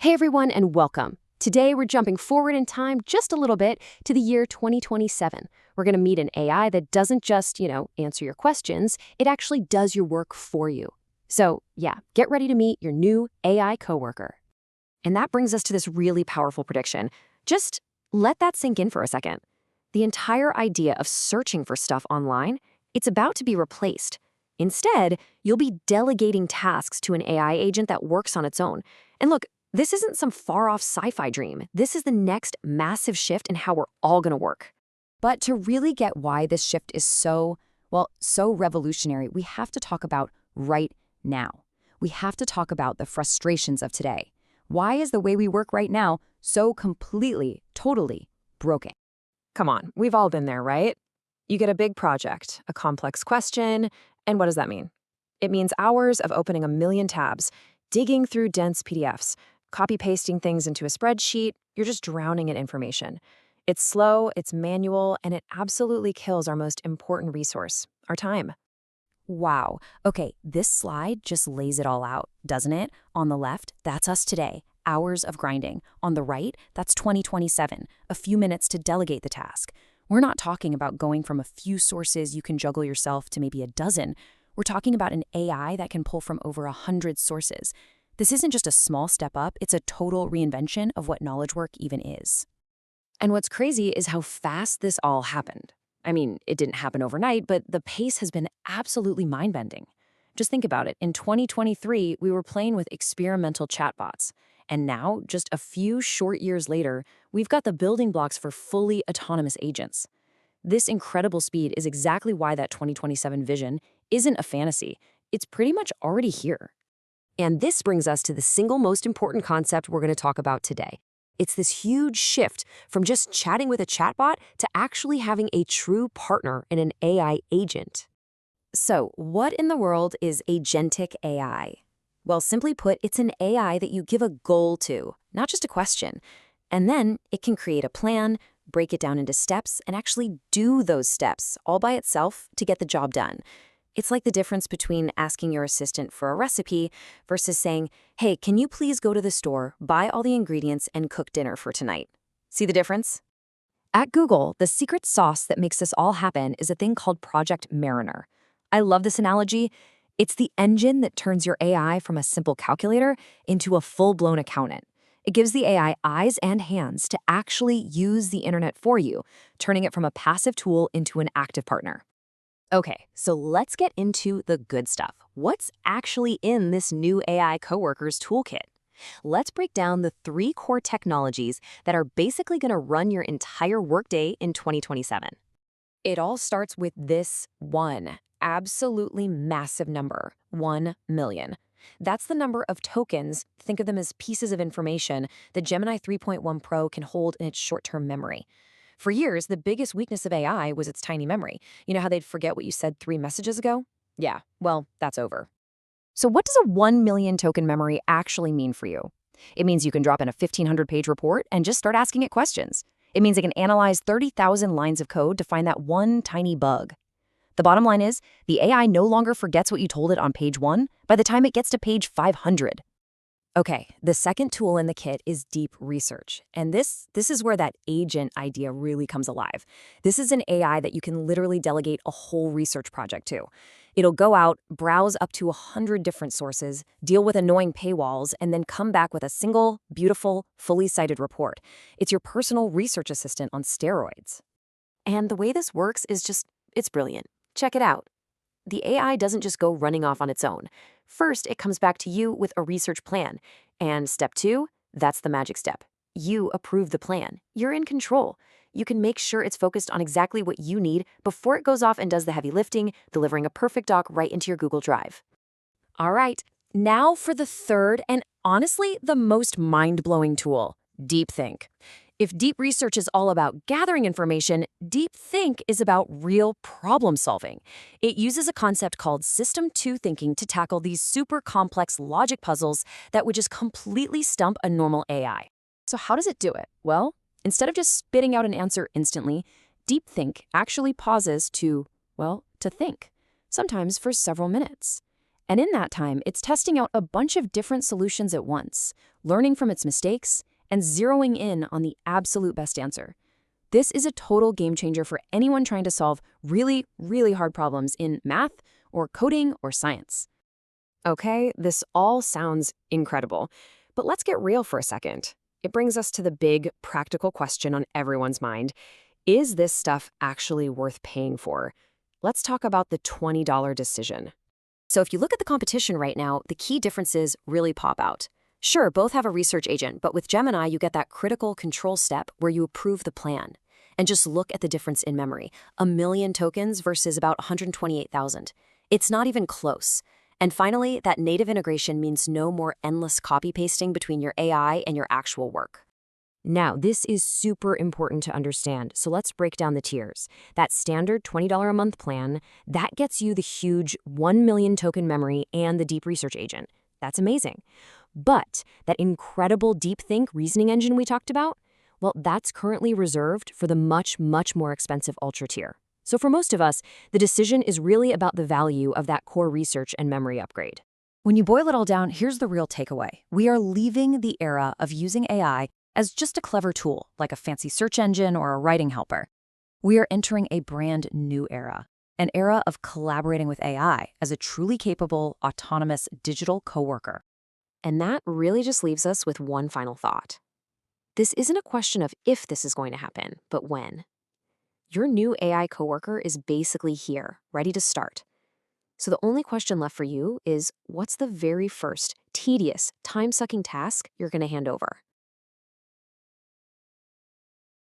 Hey everyone, and welcome. Today we're jumping forward in time just a little bit to the year 2027. We're going to meet an AI that doesn't just, answer your questions, it actually does your work for you. So, yeah, get ready to meet your new AI coworker. And that brings us to this really powerful prediction. Just let that sink in for a second. The entire idea of searching for stuff online, it's about to be replaced. Instead, you'll be delegating tasks to an AI agent that works on its own. And look, this isn't some far-off sci-fi dream. This is the next massive shift in how we're all going to work. But to really get why this shift is so revolutionary, we have to talk about right now. We have to talk about the frustrations of today. Why is the way we work right now so completely, totally broken? Come on, we've all been there, right? You get a big project, a complex question, and what does that mean? It means hours of opening a million tabs, digging through dense PDFs, copy-pasting things into a spreadsheet. You're just drowning in information. It's slow, it's manual, and it absolutely kills our most important resource, our time. Wow. Okay, this slide just lays it all out, doesn't it? On the left, that's us today, hours of grinding. On the right, that's 2027, a few minutes to delegate the task. We're not talking about going from a few sources you can juggle yourself to maybe a dozen. We're talking about an AI that can pull from over 100 sources. This isn't just a small step up, it's a total reinvention of what knowledge work even is. And what's crazy is how fast this all happened. I mean, it didn't happen overnight, but the pace has been absolutely mind-bending. Just think about it. In 2023, we were playing with experimental chatbots. And now, just a few short years later, we've got the building blocks for fully autonomous agents. This incredible speed is exactly why that 2027 vision isn't a fantasy. It's pretty much already here. And this brings us to the single most important concept we're going to talk about today. It's this huge shift from just chatting with a chatbot to actually having a true partner in an AI agent. So, what in the world is agentic AI? Well, simply put, it's an AI that you give a goal to, not just a question. And then it can create a plan, break it down into steps, and actually do those steps all by itself to get the job done. It's like the difference between asking your assistant for a recipe versus saying, hey, can you please go to the store, buy all the ingredients, and cook dinner for tonight? See the difference? At Google, the secret sauce that makes this all happen is a thing called Project Mariner. I love this analogy. It's the engine that turns your AI from a simple calculator into a full-blown accountant. It gives the AI eyes and hands to actually use the internet for you, turning it from a passive tool into an active partner. Okay, so let's get into the good stuff. What's actually in this new AI coworkers toolkit? Let's break down the 3 core technologies that are basically going to run your entire workday in 2027. It all starts with this one absolutely massive number, 1 million. That's the number of tokens, think of them as pieces of information, that Gemini 3.1 Pro can hold in its short-term memory. For years, the biggest weakness of AI was its tiny memory. You know how they'd forget what you said 3 messages ago? Yeah, well, that's over. So what does a 1 million token memory actually mean for you? It means you can drop in a 1,500-page report and just start asking it questions. It means it can analyze 30,000 lines of code to find that one tiny bug. The bottom line is, the AI no longer forgets what you told it on page 1 by the time it gets to page 500. Okay, the second tool in the kit is Deep Research. And this is where that agent idea really comes alive. This is an AI that you can literally delegate a whole research project to. It'll go out, browse up to 100 different sources, deal with annoying paywalls, and then come back with a single, beautiful, fully cited report. It's your personal research assistant on steroids. And the way this works is it's brilliant. Check it out. The AI doesn't just go running off on its own. First, it comes back to you with a research plan. And step 2, that's the magic step. You approve the plan. You're in control. You can make sure it's focused on exactly what you need before it goes off and does the heavy lifting, delivering a perfect doc right into your Google Drive. All right, now for the third and honestly the most mind-blowing tool, Deep Think. If Deep Research is all about gathering information, Deep Think is about real problem solving. It uses a concept called System 2 thinking to tackle these super complex logic puzzles that would just completely stump a normal AI. So how does it do it? Well, instead of just spitting out an answer instantly, Deep Think actually pauses to think, sometimes for several minutes. And in that time, it's testing out a bunch of different solutions at once, learning from its mistakes, and zeroing in on the absolute best answer. This is a total game changer for anyone trying to solve really, really hard problems in math or coding or science. Okay, this all sounds incredible, but let's get real for a second. It brings us to the big, practical question on everyone's mind. Is this stuff actually worth paying for? Let's talk about the $20 decision. So if you look at the competition right now, the key differences really pop out. Sure, both have a research agent, but with Gemini, you get that critical control step where you approve the plan. And just look at the difference in memory. 1,000,000 tokens versus about 128,000. It's not even close. And finally, that native integration means no more endless copy-pasting between your AI and your actual work. Now, this is super important to understand, so let's break down the tiers. That standard $20 a month plan, that gets you the huge 1,000,000 token memory and the deep research agent. That's amazing. But that incredible Deep Think reasoning engine we talked about, well, that's currently reserved for the much, much more expensive Ultra tier. So for most of us, the decision is really about the value of that core research and memory upgrade. When you boil it all down, here's the real takeaway. We are leaving the era of using AI as just a clever tool, like a fancy search engine or a writing helper. We are entering a brand new era, an era of collaborating with AI as a truly capable, autonomous digital coworker. And that really just leaves us with one final thought. This isn't a question of if this is going to happen, but when. Your new AI coworker is basically here, ready to start. So the only question left for you is, what's the very first, tedious, time-sucking task you're going to hand over?